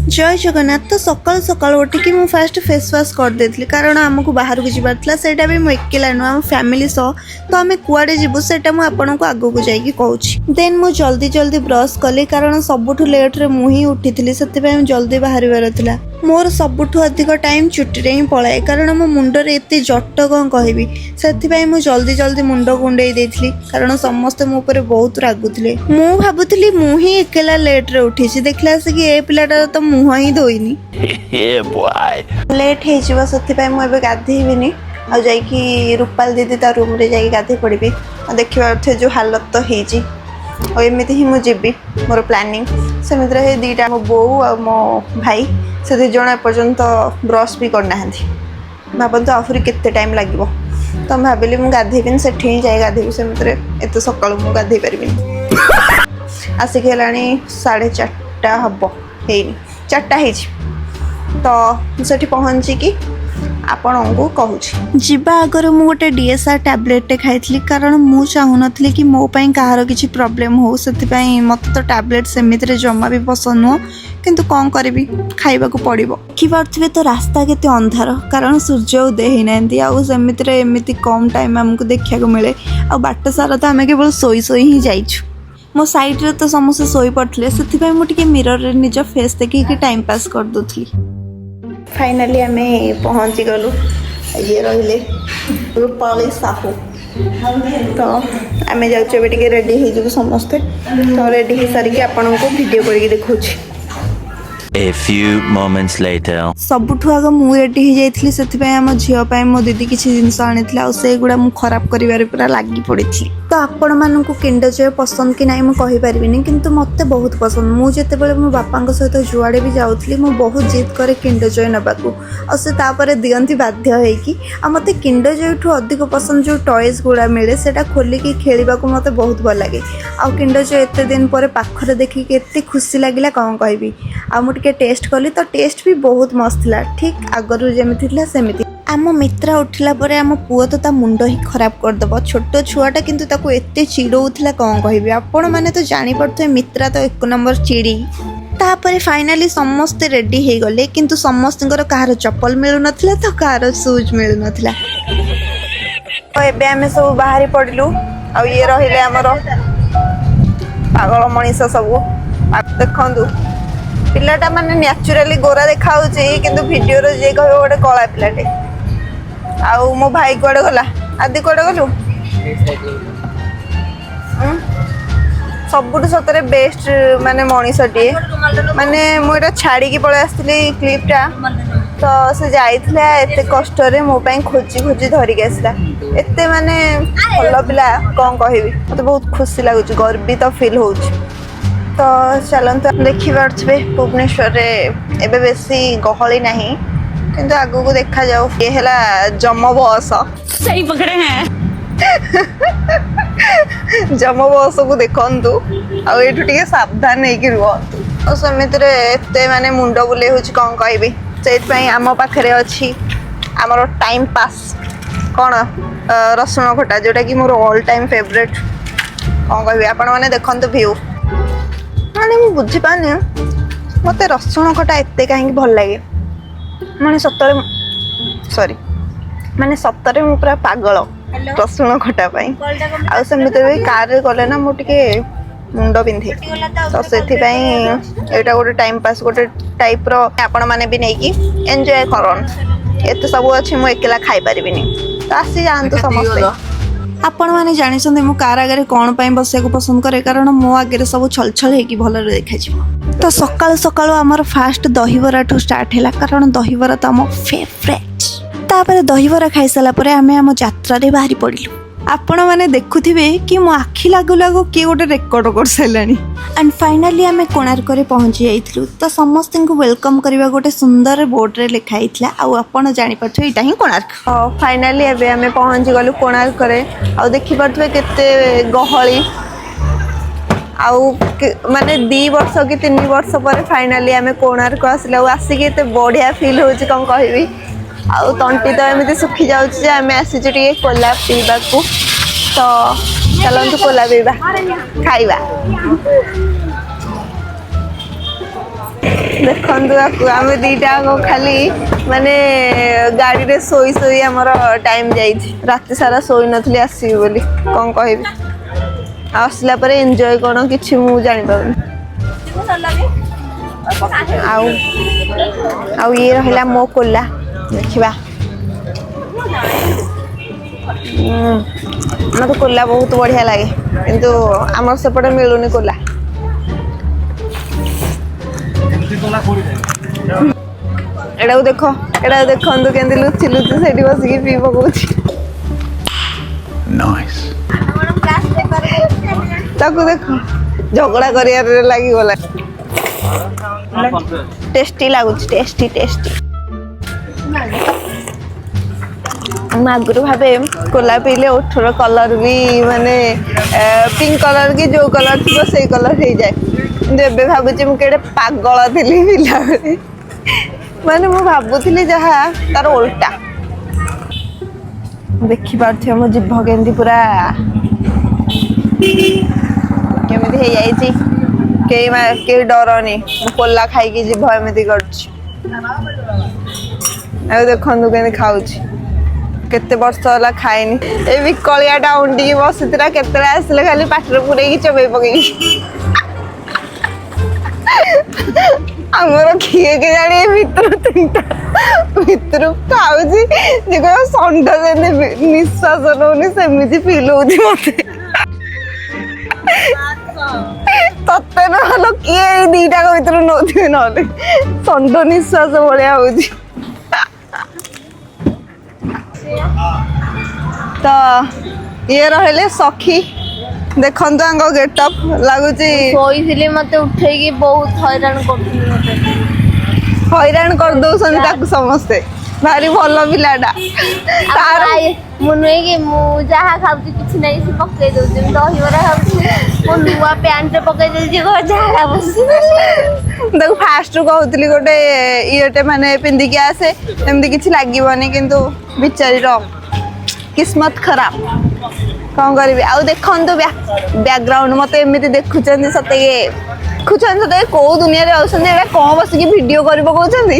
जय जगन्नाथ। तो सकाल सकाल उठिकी मु फास्ट फेस वाश कर देती कारण आमको बाहर को जबार सेटा भी मुझे एकेला नुह आम फैमिली सह तो आम कुआडे जीवु सेटा मु आपन को आगो को जाइए कहूँ। देन मु जल्दी जल्दी ब्रश कली कारण सबुठु लेट रे मु ही उठी से जल्दी बाहर था। मोर सबुठु अधिक टाइम चुटी रे ही पलाए कारण मो मुंडर एत जट कौन कहबी से मु जल्दी जल्दी मुंड कुंडई देती कारण समस्ते मो पर बहुत रागुले। मु भाबुली मु ही एकेला लेट रे उठी देखला से कि ए पिलाटार तो मुह ही धोइनी लेट हो से मुझे गाधेबी आ जाइकी रूपाल दीदी ता रूम रे जाइए गाधे पड़ी देखा जो हालत तो होती और एमती ही मुझे मोर प्लानिंग सेमिति दीटा मो बो आ मो भाई से दी जन एपर्यंत ब्रश भी करना भावतु आहुरी केते टाइम लगे तो भाविली मुझे गाधेबी से जाए गाधेबी सेमिति एत सका मुझे गाधे पारि आसिक है 4:30 हम है 4टा तो से पहुँचिकी आपण को कहूँ जीवा आगर मु गोटे डीएसआर टैबलेट खाई कारण मु चाहू नी कि मो कहार किसी प्रोब्लेम हो से मत तो टैबलेट सेमिति जमा भी पसंद नुह किंतु कौन करी खाइबा को पड़ो देखिपे तो रास्ता केते अंधार कारण सूर्य उदय होना आमती एमती कम टाइम आमको देखा मिले आ बाट सारा तो आम केवल सोई सोई ही जाइछु। मो साइड रे तो समस्त सोई पड़ते से मुझे मिरर रे निज फेस देखिए टाइम पास कर दूसरी। फाइनाली आम पहुँची गलु ये रही रूपाली साहू तो आम जाऊे रेडी हो समस्ते तो रेडी हो सारिकी आपन को वीडियो करके देखौछि। A few moments later. सबुठु आग मु रेडी हो जाइଥିଲି ସେଥିପାଇଁ ଆମ ଝିଅ ପାଇଁ ମୋ दिदी କିଛି ଜିନିଷ ଆଣିଥିଲା ଆଉ ସେଗୁଡ଼ା ମୁଁ ଖରାପ କରିବାରେ ପୁରା ଲାଗି ପଡ଼ିଥିଲି। ତ ଆପଣମାନଙ୍କୁ କିଣ୍ଡର ଜୟ ପସନ୍ଦ କି ନାହିଁ ମୁଁ କହିପାରିବିନି କିନ୍ତୁ ମୋତେ ବହୁତ ପସନ୍ଦ। ମୁଁ ଯେତେବେଳେ ମୋ ବାପାଙ୍କ ସହିତ ଯୁଆଡ଼େ ବି ଯାଉଥିଲି ମୁଁ ବହୁତ ଜିଦ୍ କରେ କିଣ୍ଡର ଜୟ ନେବାକୁ ଆଉ ସେ ତାପରେ ଦିଅନ୍ତି ବାଧ୍ୟ ହେଇକି। ଆଉ ମୋତେ କିଣ୍ଡର ଜୟଠୁ ଅଧିକ ପସନ୍ଦ ଯେଉଁ ଟଏଜ୍ ଗୁଡ଼ା ମିଳେ ସେଇଟା ଖୋଲିକି ଖେଳିବାକୁ ମୋତେ ବହୁତ ଭଲ ଲାଗେ। ଆଉ କିଣ୍ଡର ଜୟ ଏତେ ଦିନ ପରେ ପାଖରେ ଦେଖିକି ଏତେ ଖୁସି ଲାଗିଲା କ'ଣ କହିବି। ଆଉ ମୁଁ ଟିକେ टेस्ट कली तो टेस्ट भी बहुत मस्त थिला ठीक आगरू जेमिति थिला सेमिति। आम मित्रा उठिला परे आम पुओ तो ता मुंड ही खराब करदेव छोट छुआटा किंतु ताको एते चिड़ौथिला कौन कहबी। आपण माने तो जानी पड़थे मित्रा तो 1 नंबर चिड़ी। तापरे फाइनाली समस्ते रेडी हो गले किंतु समस्तଙ୍କର कहार चप्पल मिलु नथिला तो कहार शूज मिलु नथिला। तो एबे आमे सब बाहरी पड़लु आ ये रहिले हमर पागल मनीष सब देखंदु पिलाटा माने नेचुराली गोरा देखा किंतु वीडियो रे जे कह गोटे कला पिलाटे। आउ मो भाई कुआडे गला आदि कुआडे गलु सबुठ सतरे बेस्ट माने मनीषटी माने मुझे छाड़ी पलि आसली क्लिपटा तो से जाइथिला एते कष्ट रे मो पई खोजी खोजी धरिक आसला एते माने भल पिला कौन कहबी। मते बहुत खुशी लागुच गर्वित फील होउछ। तो चलते देखी पारे भुवनेश्वर एबे बेसी गहली नहीं किंतु आगू को देखा जाऊ ये है जम बस सही पकड़े हैं जम बस को देखु आठू सावधान नहीं रुहतु सेमिति एते माने मुंड बुले कौन कहबी से आम पाखे अच्छी आमर टाइम पास कौन रसुण खटा जोटा कि मोर ऑल टाइम फेवरेट कौन कहबी आपण मैंने देखते भ्यू माने मु बुझी पानी मते रसुण खटा एते कहीं भल लगे माने सतरे सॉरी माने सतरे मु पूरा पागल रसुण खटा पाई आ सेमिते भी कार रे गले ना मु टिके मुंड बिंधे तो सेथि पई एटा गोटे टाइम पास गोटे टाइप रो आपण माने भी नै की एन्जॉय करन एते सब अछि मु एकेला खाई परिबिनी तो आसी जानतो समस्ते। आपण मैंने जानी मो कार आगे कौन पाई बसिया पसंद करे कारण मो आगे सब छल छल होगी भल देखा। तो सकाल सकाल आमर फास्ट दहीबरा ठू स्टार्ट है कारण दहीबरा तो आम फेवरेट। तापर दहीबरा खाई सारापर आम आम यात्रा बाहरी पड़लु आपण मैंने देखुथिबे कि मो आखि लागू लागू किए गोटे रेकर्ड कर सारानी। एंड फाइनाली आम कोणार्क पहुंची जाइलु तो समस्त को वेलकम करबा गोटे सुंदर बोर्ड रे लिखा हितला आ आपण जानि परथो एटा ही कोणार्क। फाइनाली एबे आम पहुंची गलु कोणार्क रे आ देखि परथो केते गहली आउ माने 2 वर्ष कि 3 वर्ष पर फाइनाली आम कोणार्क आसिला आसिक एते बढ़िया फील होची कोन कहबी। आउ तंटी तो एमती सुखी जाऊँ आम आसीचु टे कोला पीवा को तो चलतु कोला पीवा खाइबा। ଦେଖନ୍ତୁ ଆମେ ଦିଟା ଖାଲି ମାନେ ଗାଡ଼ିରେ ଶୋଇ ଶୋଇ ଆମର ଟାଇମ୍ ଯାଇଛି। ରାତି ସାରା ଶୋଇ ନଥିଲି ଆସିବି ବୋଲି, କ'ଣ କହିବି। ଆସିଲା ପରେ ଏନ୍ଜୟ କ'ଣ କିଛି ମୁଁ ଜାଣିପାରୁନି। ଆଉ ଇଏ ରହିଲା ମୋ କୋଲା, ଦେଖିବା। ମତେ କୋଲା ବହୁତ ବଢ଼ିଆ ଲାଗେ, କିନ୍ତୁ ଆମର ସେପଟେ ମିଳୁନି କୋଲା। ଏଟାକୁ ଦେଖନ୍ତୁ କେମିତି ଲୁଚି ଲୁଚି ସେଠି ବସିକି ପିଇ ପକଉଛି। ତାକୁ ଦେଖ ଝଗଡ଼ା କରିବାରେ ଲାଗିଗଲା। ଟେଷ୍ଟି ଲାଗୁଛି, ଟେଷ୍ଟି। ମୁଁ ଆଗରୁ ଭାବେ କୋଲା ପିଇଲେ ଓଠର କଲର୍ ବି ମାନେ ପିଙ୍କ କଲର୍ କି ଯୋଉ କଲର୍ ଥିବ ସେଇ କଲର୍ ହେଇଯାଏ, କିନ୍ତୁ ଏବେ ଭାବୁଛି ମୁଁ କେଡ଼େ ପାଗଳ ଥିଲି ପିଲାବେଳେ। ମାନେ ମୁଁ ଭାବୁଥିଲି ଯାହା ତାର ଓଲଟା। ଦେଖିପାରୁଥିବ ମୋ ଜିଭ କେମିତି ପୁରା କେମିତି ହେଇଯାଇଛି। କେହି ଡରନି, ମୁଁ କୋଲା ଖାଇକି ଜିଭ ଏମିତି କରୁଛି। ଆଉ ଦେଖନ୍ତୁ କେମିତି ଖାଉଛି। କେତେ ବର୍ଷ ହେଲା ଖାଇନି। ଏ ବିକଳିଆଟା ଉଣ୍ଡିକି ବସିଥିଲା, କେତେବେଳେ ଆସିଲେ ଖାଲି ପାଟିରେ ପୁରେଇକି ଚୋବେଇ ପକେଇକି। ଆମର କିଏ କେଜାଣି ଭିତରୁ ଖାଉଛି ଯେ କହିବ ଷଣ୍ଢ ଯେମିତି ନିଶ୍ୱାସ ନଉନି ସେମିତି ଫିଲ୍ ହଉଛି ମତେ। ତତେ ନହେଲେ କିଏ ଏଇ ଦିଟାଙ୍କ ଭିତରୁ ନଉଥିବେ, ନହେଲେ ଷଣ୍ଢ ନିଶ୍ୱାସ ଭଳିଆ ହଉଛି। ତ ଇଏ ରହିଲେ ସଖୀ, ଦେଖନ୍ତୁ ଆଙ୍କ ଗେଟଅପ୍ ଲାଗୁଛି। ଶୋଇଥିଲି ମତେ ଉଠେଇକି ବହୁତ ହଇରାଣ କରୁଥିଲି। ହଇରାଣ କରିଦଉଛନ୍ତି ତାକୁ ସମସ୍ତେ। ଭାରି ଭଲ ପିଲାଟା। ତାର ମୁଁ ନୁହେଁ କି ମୁଁ ଯାହା ଖାଉଛି କିଛି ନାହିଁ ସେ ପକେଇ ଦଉଛି। ମୁଁ ଦହିବରା ଖାଉଛି, ମୋ ନୂଆ ପ୍ୟାଣ୍ଟରେ ପକେଇ ଦେଇଛି, ଝାଡ଼ା ବସି। ତାକୁ ଫାଷ୍ଟରୁ କହୁଥିଲି ଗୋଟେ ଇଏଟେ ମାନେ ପିନ୍ଧିକି ଆସେ, ଏମିତି କିଛି ଲାଗିବନି, କିନ୍ତୁ ବିଚାରୀର କିସ୍ମତ ଖରାପ। କ'ଣ କରିବି ଆଉ। ଦେଖନ୍ତୁ ବ୍ୟାକଗ୍ରାଉଣ୍ଡ ମତେ ଏମିତି ଦେଖୁଛନ୍ତି ସତେକି, କୋଉ ଦୁନିଆରେ ଅଛନ୍ତି। ଏଇଟା କ'ଣ ବସିକି ଭିଡିଓ କରି ପକଉଛନ୍ତି।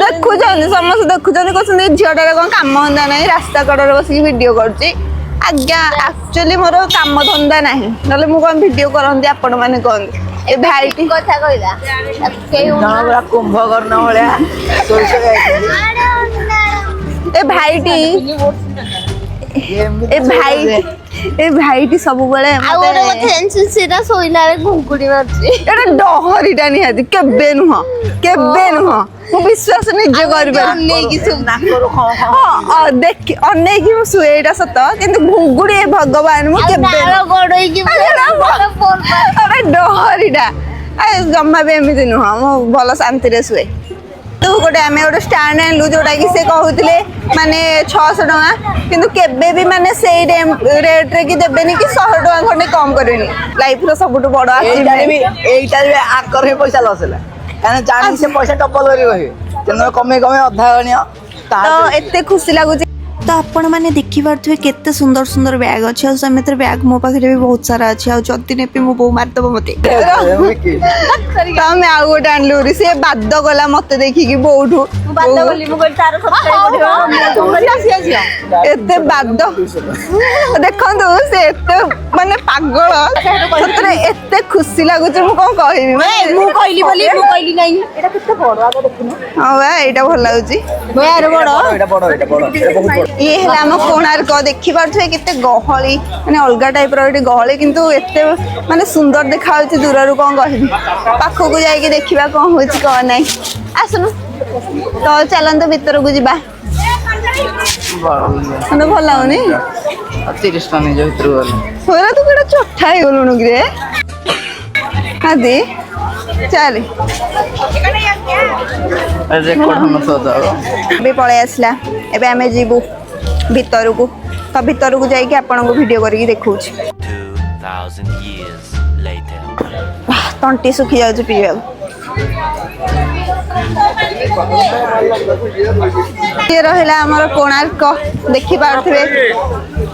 ଦେଖୁଛନ୍ତି ସମସ୍ତେ, ଦେଖୁଛନ୍ତି, କହୁଛନ୍ତି ଝିଅଟାରେ କ'ଣ କାମ ଧନ୍ଦା ନାହିଁ, ରାସ୍ତା କଡ଼ରେ ବସିକି ଭିଡିଓ କରୁଛି। ଆଜ୍ଞା, ଆକ୍ଚୁଆଲି ମୋର କାମ ଧନ୍ଦା ନାହିଁ, ନହେଲେ ମୁଁ କ'ଣ ଭିଡିଓ କରନ୍ତି ଆପଣ ମାନେ କହନ୍ତି। ଏ ଭାଇଟି କଥା କହିଲା କୁମ୍ଭକର୍ଣ୍ଣ ଭଳିଆ ଏ ଭାଇଟି ସବୁବେଳେ ସେଟା ଶୋଇଲା ବେଳେ ଘୁଙ୍ଗୁଡି ମାରୁଛି। ଏଟା ଡହରିଟା ନିହାତି, କେବେ ନୁହଁ ମୁଁ ବିଶ୍ୱାସ ନିଜେ କରିପାରୁନି। ଅନେଇକି ମୁଁ ଶୁଏ, ଏଇଟା ସତ, କିନ୍ତୁ ଘୁଙ୍ଗୁଡି ଭଗବାନ ମୁଁ କେବେ ଡହରିଟା ଜମା ବି ଏମିତି ନୁହଁ। ମୁଁ ଭଲ ଶାନ୍ତିରେ ଶୁଏ। ଗୋଟେ ଆମେ ଗୋଟେ ଷ୍ଟାଣ୍ଡ ଆଣିଲୁ ଯୋଉଟା କି ସେ କହୁଥିଲେ ମାନେ 600 ଟଙ୍କା, କିନ୍ତୁ କେବେ ବି ମାନେ ସେଇ ରେଟ୍ରେ କି ଦେବେନି କି 100 ଟଙ୍କା ଖଣ୍ଡେ କମ୍ କରିବେନି। ଲାଇଫ୍ର ସବୁଠୁ ବଡ଼ ଏଇଟା ବି ଆକରେ ପଇସା ଲସ୍ ହେଲା, କାରଣ ଜାଣି ସେ ପଇସା ଡବଲ କରି କହିବେ, ତେଣୁ କମେଇ ଅଧା ଗଣିଅ। ତ ଏତେ ଖୁସି ଲାଗୁଛି। ତ ଆପଣମାନେ ଦେଖିପାରୁଥିବେ କେତେ ସୁନ୍ଦର ସୁନ୍ଦର ବ୍ୟାଗ୍ ଅଛି, ଆଉ ସେମିତିରେ ବ୍ୟାଗ୍ ମୋ ପାଖରେ ବି ବହୁତ ସାରା ଅଛି। ଆଉ ଯଦି ନେବି ମୋ ବୋଉ ମାରିଦେବ ମତେ। ତ ଆମେ ଆଉ ଗୋଟେ ଆଣିଲୁ, ସେ ବାଦ ଗଲା ମତେ ଦେଖିକି ବୋଉଠୁ। ଏତେ ବାଦ, ଦେଖନ୍ତୁ ସେ ଏତେ ମାନେ ପାଗଳ, ସତରେ ଏତେ ଖୁସି ଲାଗୁଛି। ମୁଁ କ'ଣ କହିବି, ମୁଁ କହିଲି ବୋଲି ମୁଁ କହିଲି ନାହିଁ। ହଁ ବା, ଏଇଟା ଭଲ ଲାଗୁଛି। ଇଏ ହେଲା ଆମ କୋଣାର୍କ, ଦେଖିପାରୁଥିବେ କେତେ ଗହଳି, ମାନେ ଅଲଗା ଟାଇପ୍ର ଏଠି ଗହଳି, କିନ୍ତୁ ଏତେ ମାନେ ସୁନ୍ଦର ଦେଖାଯାଉଛି ଦୂରରୁ। କ'ଣ କହିବି, ପାଖକୁ ଯାଇକି ଦେଖିବା କ'ଣ ହଉଛି କ'ଣ ନାହିଁ। ଆସୁନୁ ତ ଚାଲନ୍ତୁ ଭିତରକୁ ଯିବା। ମତେ ଭଲ ଲାଗୁନି। 30 ଟଙ୍କା ନିଜ ଭିତରକୁ ଗଲେ ତୁ କେଟା ଚୋଠା ହେଇଗଲୁଣୁ କିରେ ଆଦି। ଚାଲେ ଏବେ ପଳେଇ ଆସିଲା। ଏବେ ଆମେ ଯିବୁ ଭିତରକୁ, ତ ଭିତରକୁ ଯାଇକି ଆପଣଙ୍କୁ ଭିଡ଼ିଓ କରିକି ଦେଖଉଛି। 2000 years later. ତଣ୍ଟି ଶୁଖି ଯାଉଛି ପିଇବାକୁ। ଇଏ ରହିଲା ଆମର କୋଣାର୍କ, ଦେଖିପାରୁଥିବେ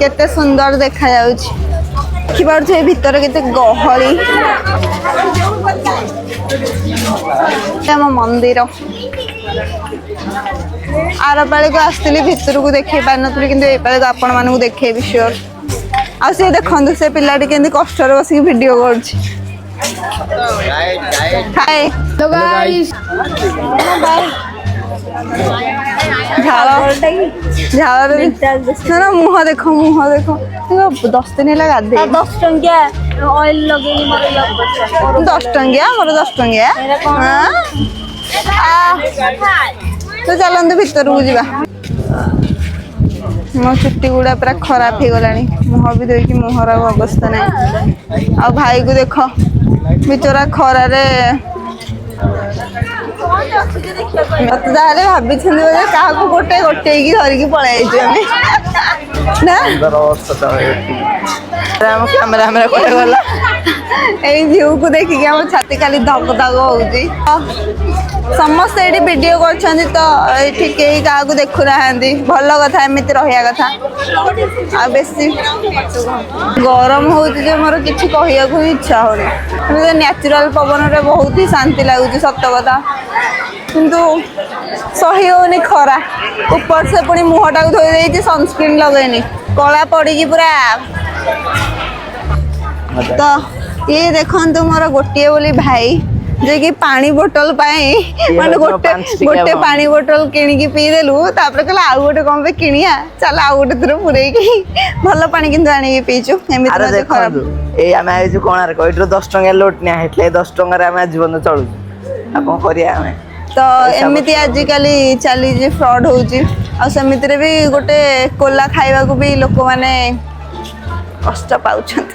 କେତେ ସୁନ୍ଦର ଦେଖାଯାଉଛି। ଦେଖିପାରୁଥିବେ ଭିତରେ କେତେ ଗହଳି। ଆମ ମନ୍ଦିର ଆର ପାଳିକୁ ଆସିଥିଲି ଭିତରକୁ ଦେଖେଇ ପାରିନଥିଲି କିନ୍ତୁ ଏଇ ପାଳିକୁ ଆପଣ ମାନଙ୍କୁ ଦେଖେଇବି ସିଓର। ଆଉ ସିଏ ଦେଖନ୍ତୁ ସେ ପିଲାଟି କେମିତି କଷ୍ଟରେ ବସିକି ଭିଡିଓ କରୁଛି। ହାଏ ଝାଳରେ ମୁହଁ ଦେଖ 10 ଦିନ ହେଲା ଗାଧେଇ। 10 ଟଙ୍କିଆ ଅଏଲ ଲଗେଇକି ମୋର 10 ଟଙ୍କିଆ ମୋର 10 ଟଙ୍କିଆ। ତ ଚାଲନ୍ତୁ ଭିତରକୁ ଯିବା। ମୋ ଚୁଟି ଗୁଡା ପୁରା ଖରାପ ହେଇଗଲାଣି। ମୁହଁ ବି ଧୋଇକି ମୁହଁର ଅବସ୍ଥା ନାହିଁ। ଆଉ ଭାଇକୁ ଦେଖ ବିଚରା ଖରାରେ। ମତେ ତାହେଲେ ଭାବିଛନ୍ତି ବୋଧେ କାହାକୁ ଗୋଟେଇକି ଧରିକି ପଳେଇ ଯାଇଛୁ ଆମେ ନା। କ୍ୟାମେରା କୁଆଡେ ଗଲା? ଏଇ ଭିଉକୁ ଦେଖିକି ଆମ ଛାତି ଖାଲି ଧକ ଧକ ହଉଛି। ସମସ୍ତେ ଏଇଠି ଭିଡିଓ କରୁଛନ୍ତି ତ ଏଇଠି କେହି କାହାକୁ ଦେଖୁନାହାନ୍ତି। ଭଲ କଥା, ଏମିତି ରହିବା କଥା। ଆଉ ବେଶୀ ଗରମ ହଉଛି ଯେ ମୋର କିଛି କହିବାକୁ ହିଁ ଇଚ୍ଛା ହଉନି। ନ୍ୟାଚୁରାଲ ପବନରେ ବହୁତ ହି ଶାନ୍ତି ଲାଗୁଛି ସତ କଥା, କିନ୍ତୁ ସହି ହଉନି ଖରା। ଉପର ସେ ପୁଣି ମୁହଁଟାକୁ ଧୋଇ ଦେଇଛି, ସନସ୍କ୍ରିନ୍ ଲଗେଇନି, କଳା ପଡିକି ପୁରା। ତ ଇଏ ଦେଖନ୍ତୁ ମୋର ଗୋଟିଏ ବୋଲି ଭାଇ ଯେ କି ପାଣି ବୋଟଲ ପାଇଁ ମାନେ ଗୋଟେ ପାଣି ବୋଟଲ କିଣିକି ପିଇଦେଲୁ, ତାପରେ କହିଲା ଆଉ ଗୋଟେ କଣ ପାଇଁ କିଣିଆ, ଚାଲ ଆଉ ଗୋଟେ ଥର ପୁରେଇକି। ଭଲ ପାଣି କିନ୍ତୁ ଆଣିକି ପିଇଛୁ। ଏମିତି ଖରାପ। ଏଇ ଆମେ ଆଇଛୁ କୋଣାର୍କ, ଏଇଠୁ 10 ଟଙ୍କା ଲୋଟ ନିଆ ହେଇଥିଲା। 10 ଟଙ୍କାରେ ଆମେ ଜୀବନ ଚଳୁଛୁ। ଆଉ କଣ କରିବା ଆମେ? ତ ଏମିତି ଆଜିକାଲି ଚାଲିଛି, ଫ୍ରଡ୍ ହଉଛି। ଆଉ ସେମିତିରେ ବି ଗୋଟେ କୋଲା ଖାଇବାକୁ ବି ଲୋକମାନେ କଷ୍ଟ ପାଉଛନ୍ତି।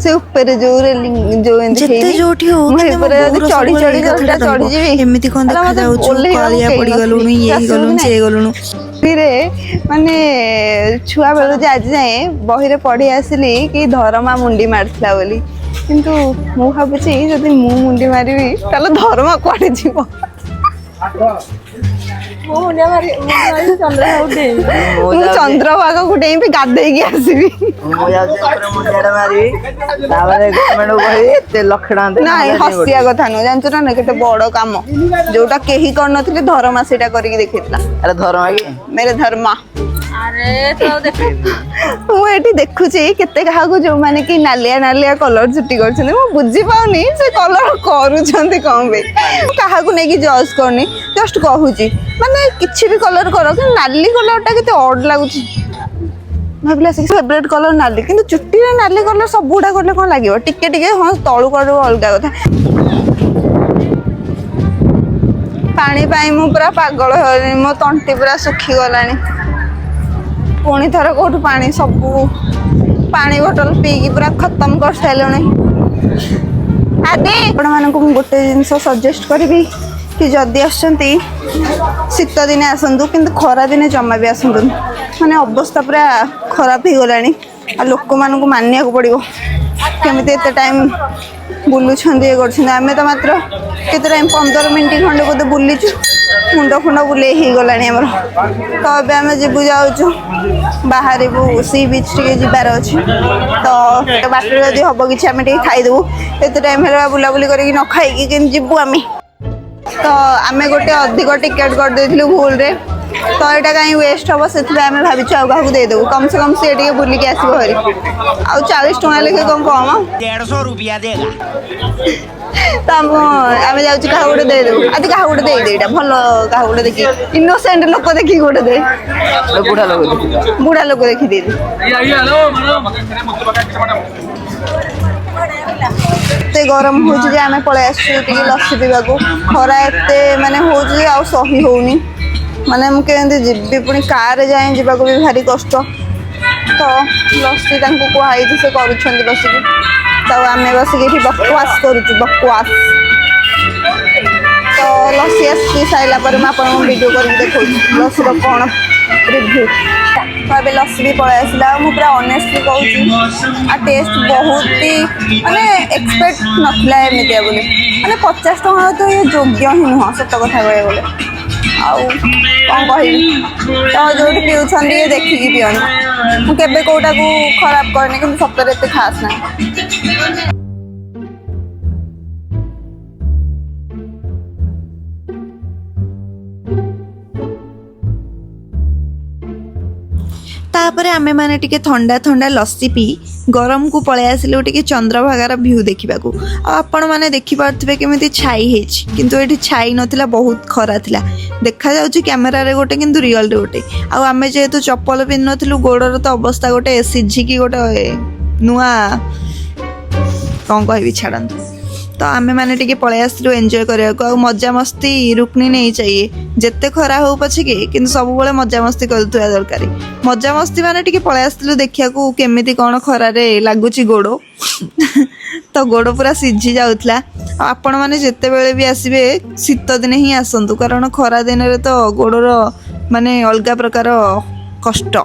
ସେ ଉପରେ ଯୋଉ ଯେତେ ଯୋଉଠି ହଉ ଚଢିଯିବି। ଏମିତି କଣ ଦେଖାଯାଉଛୁ, କାଳିଆ ପଡିଗଲୁଣି, ଇଏ ହେଇଗଲୁଣି, ସେ ହେଇଗଲୁଣି। ମାନେ ଛୁଆ ବେଳୁ ଯେ ଆଜି ଯାଏଁ ବହିରେ ପଢି ଆସିଲି କି ଧରମା ମୁଣ୍ଡି ମାରିଥିଲା ବୋଲି, କିନ୍ତୁ ମୁଁ ଭାବୁଛି ଯଦି ମୁଁ ମୁଣ୍ଡି ମାରିବି ତାହେଲେ ଧରମା କୁଆଡେ ଯିବ। ମୁଁ ଚନ୍ଦ୍ରଭାଗକୁ ଡେଇଁବି, ଗାଧେଇକି ଆସିବି। ନାଇଁ ହସିବା କଥା ନୁହଁ, ଜାଣିଛୁ ନା କେତେ ବଡ କାମ ଯୋଉଟା କେହି କରିନଥିଲେ ଧରମା ସେଇଟା କରିକି ଦେଖେଇଥିଲା। ମେରେ ଧର୍ମା। ମୁଁ ଏଠି ଦେଖୁଛି କେତେ କାହାକୁ ଯୋଉମାନେ କି ନାଲିଆ କଲର ଚୁଟି କରିଛନ୍ତି, ମୁଁ ବୁଝିପାରୁନି ସେ କଲର କରୁଛନ୍ତି କଣ ପାଇଁ। କାହାକୁ ନେଇକି ଜଜ୍ କରୁନି, ଜଷ୍ଟ କହୁଛି ମାନେ କିଛି ବି କଲର କର, କିନ୍ତୁ ନାଲି କଲରଟା କେତେ ଅଡ୍ ଲାଗୁଛି। ଭାବିଲା ସେ ଫେଭରେଟ କଲର ନାଲି, କିନ୍ତୁ ଚୁଟିରେ ନାଲି କଲର ସବୁଗୁଡା କଲେ କଣ ଲାଗିବ? ଟିକେ ଟିକେ ହଁ ତଳୁ କରିବ ଅଲଗା କଥା। ପାଣି ପାଇଁ ମୁଁ ପୁରା ପାଗଳ ହେଇଗଲିଣି, ମୋ ତଣ୍ଟି ପୁରା ଶୁଖିଗଲାଣି। ପୁଣି ଥର କୋଉଠୁ ପାଣି, ସବୁ ପାଣି ବୋଟଲ ପିଇକି ପୁରା ଖତମ କରିସାରିଲୁଣି। ଆପଣମାନଙ୍କୁ ମୁଁ ଗୋଟେ ଜିନିଷ ସଜେଷ୍ଟ କରିବି କି ଯଦି ଆସୁଛନ୍ତି ଶୀତ ଦିନେ ଆସନ୍ତୁ, କିନ୍ତୁ ଖରା ଦିନେ ଜମା ବି ଆସନ୍ତୁନି। ମାନେ ଅବସ୍ଥା ପୁରା ଖରାପ ହେଇଗଲାଣି। ଆଉ ଲୋକମାନଙ୍କୁ ମାନିବାକୁ ପଡିବ କେମିତି ଏତେ ଟାଇମ୍ ବୁଲୁଛନ୍ତି, ଇଏ କରୁଛନ୍ତି। ଆମେ ତ ମାତ୍ର କେତେ ଟାଇମ୍ 15 ମିନିଟ୍ ଖଣ୍ଡେ ବୋଧେ ବୁଲିଛୁ, ମୁଣ୍ଡ ଫୁଣ୍ଡ ବୁଲେଇ ହେଇଗଲାଣି ଆମର। ତ ଏବେ ଆମେ ଯାଉଛୁ ବାହାରିବୁ, ସି ବିଚ୍ ଟିକେ ଯିବାର ଅଛି। ତ ବାଟରେ ଯଦି ହବ କିଛି ଆମେ ଟିକେ ଖାଇଦେବୁ। ଏତେ ଟାଇମ୍ ହେଲା ବୁଲାବୁଲି କରିକି ନ ଖାଇକି କେମିତି ଯିବୁ ଆମେ? ତ ଆମେ ଗୋଟେ ଅଧିକ ଟିକେଟ୍ କରିଦେଇଥିଲୁ ଭୁଲରେ, ତ ଏଇଟା କାହିଁ ୱେଷ୍ଟ ହବ, ସେଥିପାଇଁ ଆମେ ଭାବିଛୁ ଆଉ କାହାକୁ ଦେଇଦେବୁ। କମ୍ ସେ କମ୍ ସିଏ ଟିକେ ବୁଲିକି ଆସିବ ଭାରି। ଆଉ 40 ଟଙ୍କା ଲେଖେ କଣ କମ? 150 रुपया देगा। ତ ଆମେ ଯାଉଛୁ କାହାକୁ ଗୋଟେ ଦେଇଦେବୁ। ଆଜି କାହାକୁ ଗୋଟେ ଦେଇଦେ, ଏଇଟା ଭଲ କାହାକୁ ଗୋଟେ ଦେଖି, ଇନୋସେଣ୍ଟ ଲୋକ ଦେଖିକି ଗୋଟେ ଦେ। ବୁଢା ଲୋକ ଦେଖି ଦେଇଦେ। ଏତେ ଗରମ ହଉଛି ଯେ ଆମେ ପଳେଇ ଆସିଛୁ ଟିକେ ଲସି ପିଇବାକୁ। ଖରା ଏତେ ମାନେ ହଉଛି ଯେ ଆଉ ସହି ହଉନି। ମାନେ ମୁଁ କେମିତି ଯିବି, ପୁଣି କାରରେ ଯାଇ ଯିବାକୁ ବି ଭାରି କଷ୍ଟ। ତ ଲସି ତାଙ୍କୁ କୁହାହେଇଛି, ସେ କରୁଛନ୍ତି ବସିକି। ତ ଆମେ ବସିକି ଏଠି ବକୱାସ କରୁଛୁ, ବକୱାସ। ତ ଲସି ଆସି ସାରିଲା ପରେ ମୁଁ ଆପଣଙ୍କୁ ଭିଡ଼ିଓ କରିକି ଦେଖାଉଛି ଲସିର କ'ଣ रिव्यू तो अब लस्सी भी पलि आसला मु पूरा ऑनेस्टली कहूँ आ टेस्ट बहुत ही माने एक्सपेक्ट नथिला एमितिया बोले माने 50 टଙ୍କା तो ये योग्य ही नुह सत कथा कहे बोले आउ कौन कहबी तो जो पिउछन ये देखिकी पियन मु केबे कोटा को खराब करने कि सतरे एते खास ना तापर आमे माने टिके ठंडा ठंडा लस्सी पी गरम को पळे आसिले टिके चंद्रभागार व्यू देखा आपण माने देखि पारथिबे केमिति छाई हेछि किंतु एठी छाई नथिला बहुत खरा थिला देखा जाउछि कैमरा रे गोटे किंतु रियल रे गोटे आ आमे जेहेतु चप्पल पिन नथिलु गोडर तो अवस्था गोटे सिझी की गोटे नुआ कौन कहबी छाड़ंतु तो आमे माने टिके पळे आसिलु एन्जॉय करिया को मजा मस्ती रुकनी नहीं चाहिए जेते खरा हो पछे के किंतु सब बेले मजा मस्ती करथुआ दरकार मजा मस्ती माने टिके पळे आसिलु देखिया को केमिति कोन खरा रे लागुची गोडो तो गोड़ पूरा सिझी जाउथला आपण माने जेते बेले भी आसीबे शीत दिन ही आसंतु कारण खरा दिन रे तो गोडर माने अलगा प्रकार कष्ट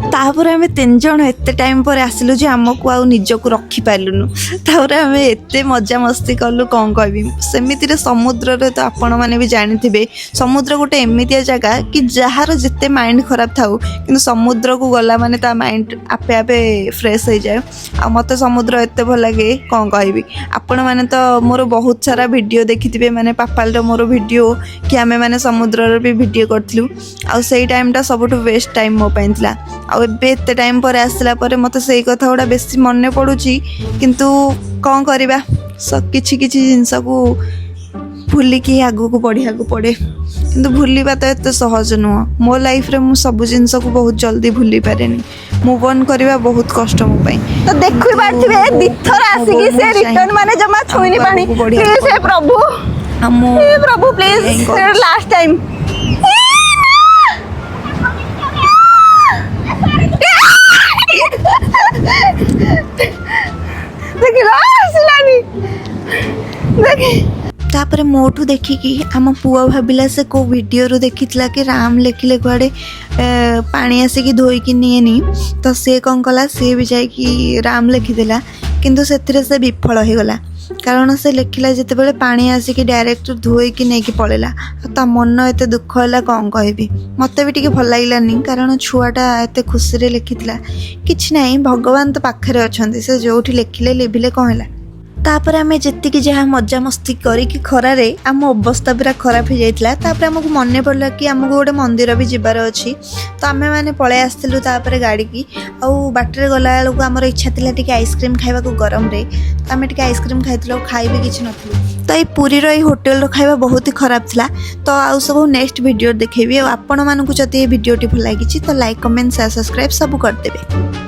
तापर आमे 3 जण एते टाइम पर आसिलु जे हमकु आ निजकु रखी पाइलुनु तापर आमे एते मजा मस्ती करलु कोन कहबी सेमिति रे समुद्र रे तो आपण माने भी जानिथिबे समुद्र गोटे एमितिया जगह कि जहार जेते माइंड खराब थाउ किंतु समुद्र को गला माने ता माइंड आपे आपे फ्रेश हो जाए आ मते समुद्र एते भल लागे कोन कहबी आपण माने तो मोर बहुत सारा वीडियो देखिथिबे माने पापाल रो मोर वीडियो कि आमे माने समुद्र रो भी वीडियो करथलु आ सेही टाइम ता सबटु बेस्ट टाइम मो पाइतला आ एते टाइम पर आसला पर मते सेही कथा गुड़ा बेसी मन पड़ुची किंतु कौन करबा किछि किछि जिंस को भूलिकी आगु को बढ़िया को पड़े किंतु भूलिबा तो एते सहज नुह मो लाइफ रे मु सब जिंस को बहुत जल्दी भूली पारेनी मूव ऑन करबा बहुत कष्ट मो पई तो देखि पारथिबे दिथर आसीकी से रिटर्न माने जमा छुईनी पानी प्लीज हे प्रभु हे प्रभु प्लीज लास्ट टाइम तापर मोटू देखिकी आम पुआ भाविला से को वीडियो रो देखितला कि राम लेखिले कुआडे पानी आसिकी धोईकी निएनी तो से कौन कला से भी जाइकी राम लिखिदेला किंतु से विफल हो गला कारण से लिखला जिते बड़े पानी आसिकी डायरेक्ट धोईकी नहीं पड़ेला ता मन एत दुख है कौन कहबी मत भी टे भल लगे कारण छुआटा एत खुशी रे लिखिला किछि नहीं भगवान तो पाखरे अच्छा से जो लिखिले लिभिले कौन है तापर आमे जेतिकी जहाँ मजा मस्ती करिकी खरारे आम अवस्था पूरा खराब हो जाइतला तापर हमको मन पड़ला कि आमको गोटे मंदिर भी जीवार अच्छी तो आमे माने पळे आसथिलु तापर गाड़ी की आउ बाटरे गला बेलू आमर इच्छा थिला टिके आइसक्रीम खाइबा को गरम रे तो आमे टिके आइसक्रीम खाइतलो खाइ भी किछि नथिलु तो ये पुरी रो होटल रो खाइबा बहुत ही खराब थिला तो आउ सब नेक्स्ट वीडियो देखेबी आ आपण मानकु जति ये वीडियो टी भल लागिछि तो लाइक कमेंट शेयर सब्सक्राइब सब कर देबे।